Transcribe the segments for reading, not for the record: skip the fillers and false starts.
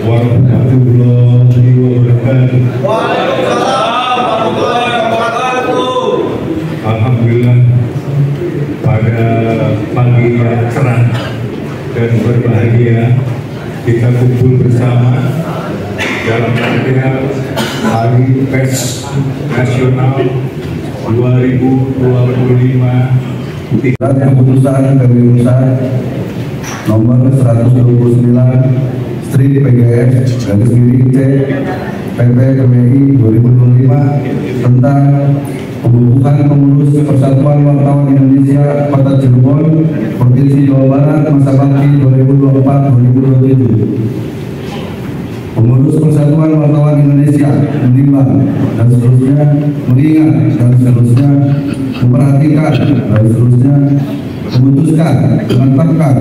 warahmatullahi wabarakatuh. Waalaikumsalam warahmatullahi wabarakatuh. Alhamdulillah, pada pagi yang cerah dan berbahagia kita kumpul bersama dalam rangka Hari Pers Nasional 2025. Keputusan KPU Pusat nomor 129 strip PGS garis miring C PP KPI 2025 tentang pembukaan pengurus Persatuan Wartawan Indonesia Kota Cirebon Provinsi Jawa Barat masa bakti 2024-2027. Pengurus Persatuan Wartawan Indonesia menimbang dan seterusnya, mengingat dan seterusnya, memperhatikan dan seterusnya, memutuskan, menetapkan,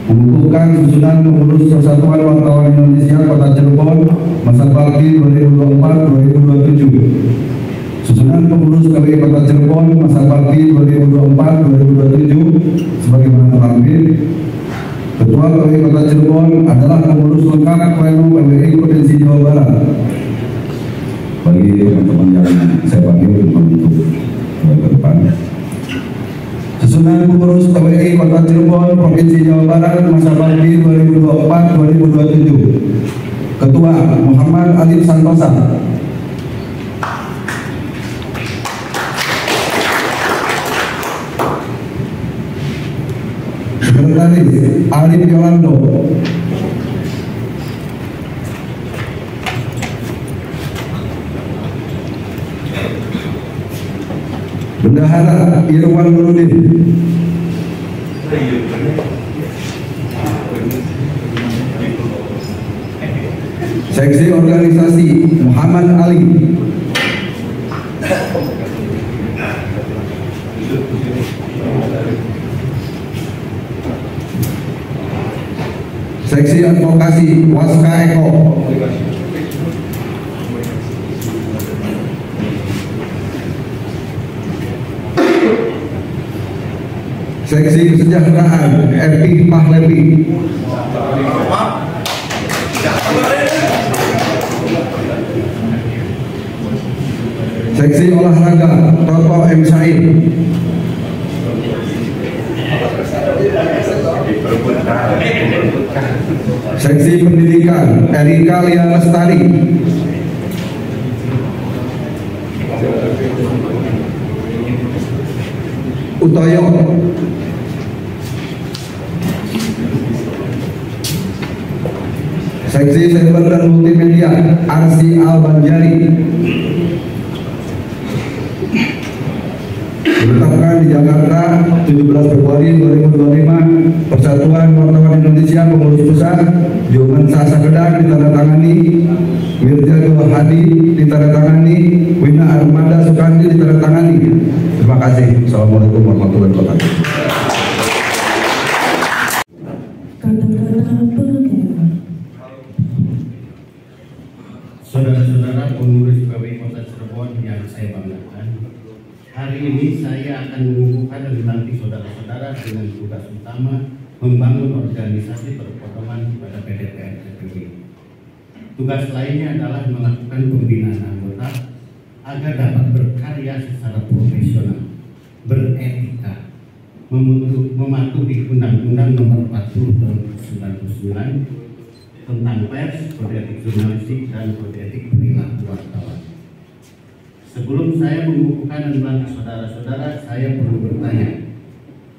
mengukuhkan susunan pengurus Persatuan Wartawan Indonesia Kota Cirebon masa bakti 2024-2027. Susunan pengurus KPI Kota Cirebon masa bakti 2024-2027 sebagaimana terlampir. Ketua KPI Kota Cirebon adalah pengurus lengkap Pleno KPI Provinsi Jawa Barat. Bagi teman-teman yang saya panggil untuk ke depan. Susunan pengurus KPI Kota Cirebon Provinsi Jawa Barat masa bakti 2024-2027. Ketua Muhammad Alif Santosa. Sekretaris Arif Yolando. Bendahara Irwan Nurudin. Seksi organisasi Muhammad Ali. Seksi advokasi Waska Eko. Seksi kesejahteraan Epi Pahlevi. Seksi olahraga Toto M. Said. Seksi pendidikan Erika Lia Lestari. Utoyo. Seksi Cyber dan Multimedia Arsi Al-Banjari. Ditetapkan di Jakarta 17 Februari 2025, Persatuan Wartawan Indonesia Pengurus Pusat Joman Sasa Kedang ditandatangani, Mirja Dua Hadi ditandatangani, Wina Armada Sukandi ditandatangani. Terima kasih. Assalamualaikum warahmatullahi wabarakatuh. Saudara-saudara pengurus KPI Kota Cirebon yang saya banggakan, hari ini saya akan mengukuhkan dan melantik saudara-saudara dengan tugas utama membangun organisasi perpotongan kepada PDPR KPI. Tugas lainnya adalah melakukan pembinaan anggota agar dapat berkarya secara profesional, beretika, mematuhi Undang-Undang Nomor 40 Tahun 1999 tentang pers, kode etik jurnalistik, dan kode etik perilaku wartawan. Sebelum saya mengukuhkan dan melantik saudara-saudara, saya perlu bertanya,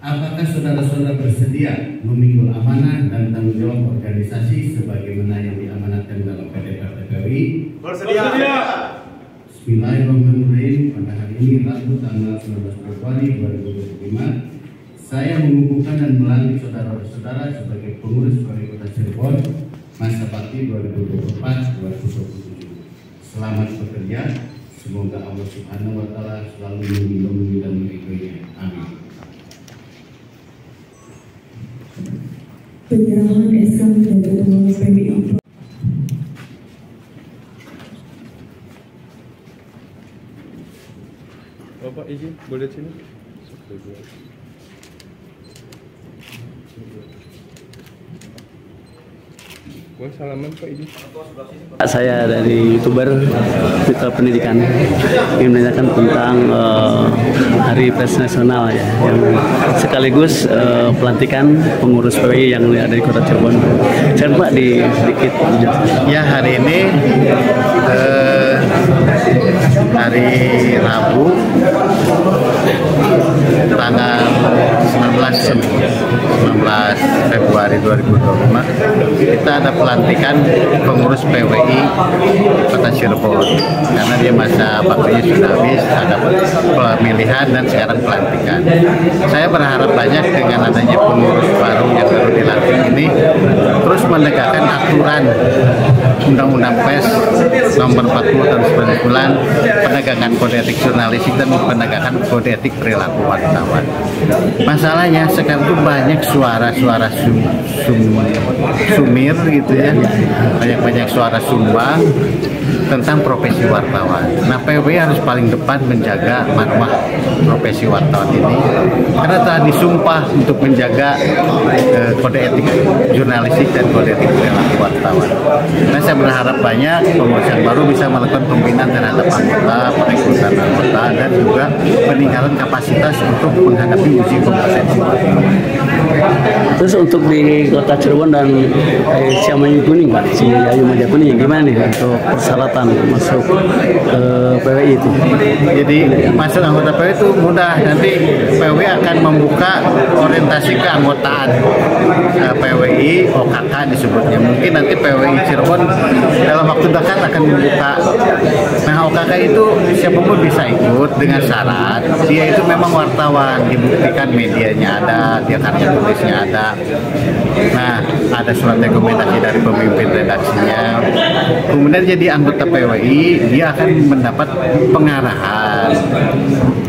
apakah saudara-saudara bersedia memikul amanah dan tanggung jawab organisasi sebagaimana yang diamanatkan dalam PDPR TPWI? Bersedia. Bismillahirrahmanirrahim. Pada hari ini Rabu tanggal 19 Februari 2025, saya mengukuhkan dan melantik saudara-saudara sebagai pengurus KPI Kota Cirebon masa bakti 2024-2027. Selamat bekerja. Semoga Allah Subhanahu wa Ta'ala selalu melindungi dan meridhoinya. Amin. Penyerahan SK dari pengurus PBI. Bapak izin boleh sini? Oh, salaman Pak izin. Saya dari YouTuber Mitra Pendidikan ingin menanyakan tentang Hari Pers Nasional ya, yang sekaligus pelantikan pengurus PWI yang ada di Kota Cirebon. Saya Pak di sedikit. Ya, hari ini hari Rabu tanggal 19 Februari 2025 kita ada pelantikan pengurus PWI Kota Cirebon karena dia masa baktinya sudah habis, ada pemilihan dan sekarang pelantikan. Saya berharap banyak dengan adanya pengurus baru yang baru dilantik ini terus menegakkan aturan Undang-Undang Pers nomor 40 tahun 99, penegakan kode etik jurnalistik dan penegakan kode etik perilaku wartawan. Masalahnya sekarang itu banyak suara-suara sumir gitu ya, banyak suara sumbang tentang profesi wartawan. Nah, PWI harus paling depan menjaga marwah profesi wartawan ini karena telah disumpah untuk menjaga kode etik jurnalistik dan kode etik perilaku wartawan. Nah, saya berharap banyak pengurus yang baru bisa melakukan pembinaan terhadap anggota, perekrutan anggota, dan juga peningkatan kapasitas untuk menghadapi uji kompetensi wartawan. Terus untuk di Kota Cirebon dan Ciamanyu Kuning Pak, Ciayu Maja Kuning, gimana nih untuk persyaratan masuk ke PWI itu? Jadi masuk anggota PWI itu mudah. Nanti PWI akan membuka orientasi keanggotaan PWI OKK disebutnya. Mungkin nanti PWI Cirebon dalam waktu dekat akan membuka. Nah, OKK itu siapapun bisa ikut dengan syarat dia itu memang wartawan, dibuktikan medianya ada, dia karya tulisnya ada. Nah, ada surat rekomendasi dari pemimpin redaksinya. Kemudian jadi anggota PWI, dia akan mendapat pengarahan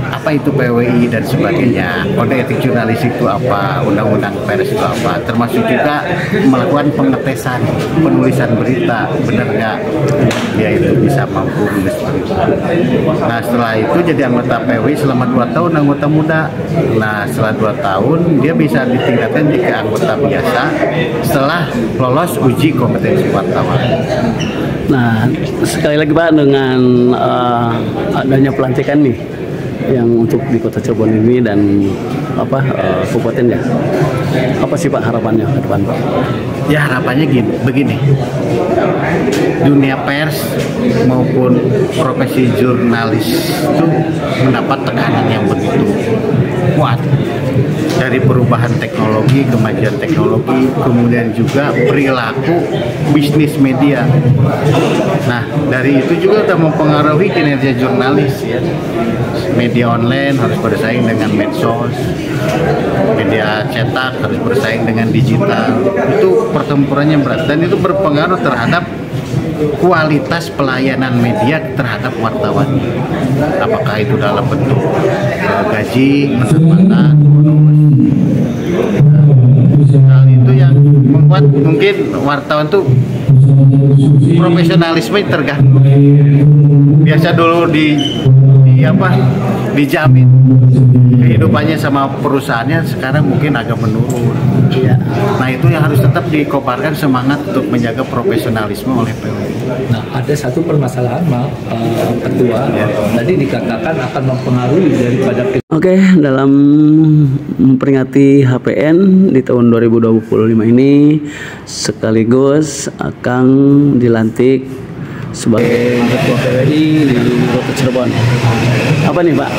apa itu PWI dan sebagainya, kode etik jurnalistik itu apa, undang-undang pers itu apa, termasuk juga melakukan pengetesan penulisan berita, benar nggak dia itu bisa mampu menulis berita. Nah, setelah itu jadi anggota PWI selama 2 tahun, anggota muda. Nah, setelah 2 tahun dia bisa ditingkatkan jadi anggota biasa setelah lolos uji kompetensi wartawan. Nah, sekali lagi Pak, dengan adanya pelantikan nih yang untuk di Kota Cirebon ini dan kabupaten ya, apa sih Pak harapannya ke depan Pak? Ya, harapannya begini, dunia pers maupun profesi jurnalis itu mendapat tekanan yang begitu kuat dari perubahan teknologi, kemajuan teknologi, kemudian juga perilaku bisnis media. Nah, dari itu juga sudah mempengaruhi kinerja jurnalis ya. Media online harus bersaing dengan medsos, media cetak harus bersaing dengan digital. Itu pertempurannya berat dan itu berpengaruh terhadap kualitas pelayanan media terhadap wartawan. Apakah itu dalam bentuk gaji, kesempatan, bonus. Hal itu yang membuat mungkin wartawan tuh profesionalisme terganggu. Biasa dulu dijamin kehidupannya sama perusahaannya, sekarang mungkin agak menurun. Ya. Nah, itu yang harus tetap dikobarkan semangat untuk menjaga profesionalisme oleh PWI. Nah, ada satu permasalahan Ketua, tadi dikatakan akan mempengaruhi daripada. Oke, dalam memperingati HPN di tahun 2025 ini sekaligus akan dilantik sebagai Ketua PWI di Kota Cirebon. Apa nih Pak?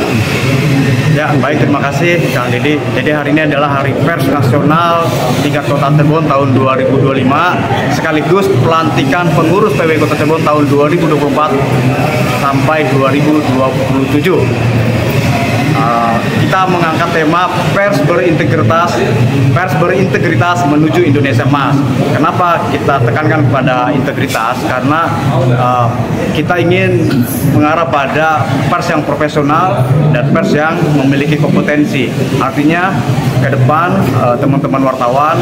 Ya, baik, terima kasih Kang Didi. Jadi hari ini adalah Hari Pers Nasional tingkat Kota Cirebon tahun 2025 sekaligus pelantikan pengurus PWI Kota Cirebon tahun 2024 sampai 2027. Kita mengangkat tema pers berintegritas menuju Indonesia Emas. Kenapa kita tekankan kepada integritas? Karena kita ingin mengarah pada pers yang profesional dan pers yang memiliki kompetensi. Artinya ke depan teman-teman wartawan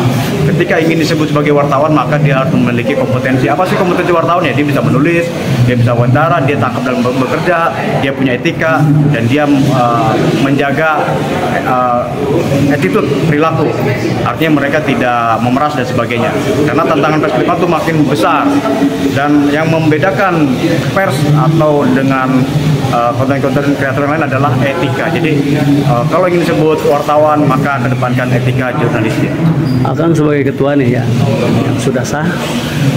ketika ingin disebut sebagai wartawan maka dia harus memiliki kompetensi. Apa sih kompetensi wartawan? Ya, dia bisa menulis, dia bisa wawancara, dia tangkap dalam bekerja, dia punya etika, dan dia menjaga attitude, perilaku. Artinya mereka tidak memeras dan sebagainya. Karena tantangan pers ke depan itu makin besar, dan yang membedakan pers atau dengan konten-konten kreator lain adalah etika. Jadi kalau ingin disebut wartawan, maka kedepankan etika jurnalistik. Akang sebagai ketua nih ya, yang sudah sah,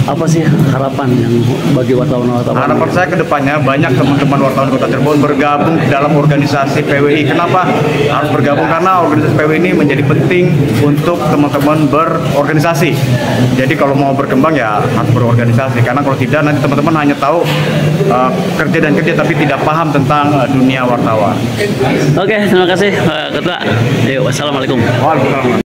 apa sih harapan yang bagi wartawan-wartawan? Harapan saya kedepannya banyak teman-teman wartawan Kota Cirebon bergabung dalam organisasi PWI. Kenapa harus bergabung? Karena organisasi PWI ini menjadi penting untuk teman-teman berorganisasi. Jadi kalau mau berkembang ya harus berorganisasi. Karena kalau tidak nanti teman-teman hanya tahu kerja dan kerja tapi tidak paham tentang dunia wartawan. Oke, terima kasih Pak Ketua. Wassalamualaikum. Waalaikumsalam.